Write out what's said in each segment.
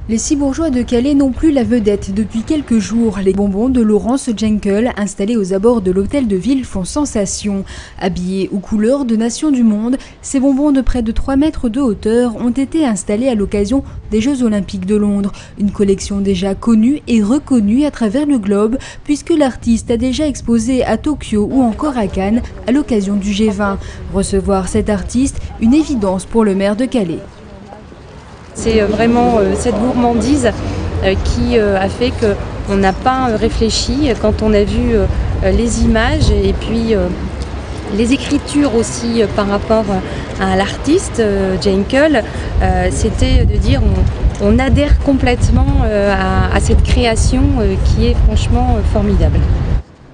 Les Cibourgeois de Calais n'ont plus la vedette depuis quelques jours. Les bonbons de Laurence Jenkel, installés aux abords de l'hôtel de ville, font sensation. Habillés aux couleurs de nations du monde, ces bonbons de près de 3 mètres de hauteur ont été installés à l'occasion des Jeux Olympiques de Londres. Une collection déjà connue et reconnue à travers le globe, puisque l'artiste a déjà exposé à Tokyo ou encore à Cannes à l'occasion du G20. Recevoir cet artiste, une évidence pour le maire de Calais. C'est vraiment cette gourmandise qui a fait qu'on n'a pas réfléchi quand on a vu les images et puis les écritures aussi par rapport à l'artiste Jenkel. C'était de dire on adhère complètement à cette création qui est franchement formidable.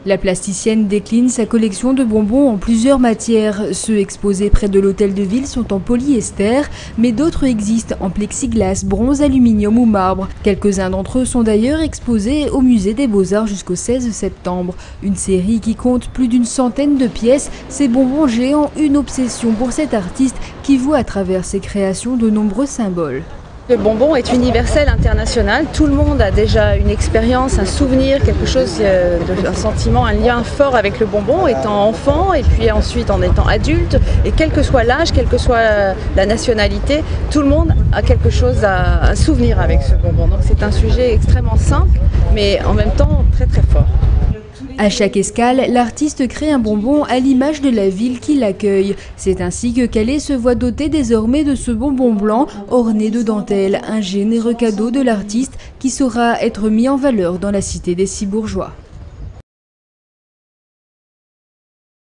La plasticienne décline sa collection de bonbons en plusieurs matières. Ceux exposés près de l'hôtel de ville sont en polyester, mais d'autres existent en plexiglas, bronze, aluminium ou marbre. Quelques-uns d'entre eux sont d'ailleurs exposés au musée des Beaux-Arts jusqu'au 16 septembre. Une série qui compte plus d'une centaine de pièces, ces bonbons géants, une obsession pour cet artiste qui voit à travers ses créations de nombreux symboles. Le bonbon est universel, international. Tout le monde a déjà une expérience, un souvenir, quelque chose, un sentiment, un lien fort avec le bonbon, étant enfant et puis ensuite en étant adulte. Et quel que soit l'âge, quelle que soit la nationalité, tout le monde a quelque chose, un souvenir avec ce bonbon. Donc c'est un sujet extrêmement simple, mais en même temps très très fort. À chaque escale, l'artiste crée un bonbon à l'image de la ville qui l'accueille. C'est ainsi que Calais se voit doté désormais de ce bonbon blanc orné de dentelle, un généreux cadeau de l'artiste qui saura être mis en valeur dans la cité des Cibourgeois.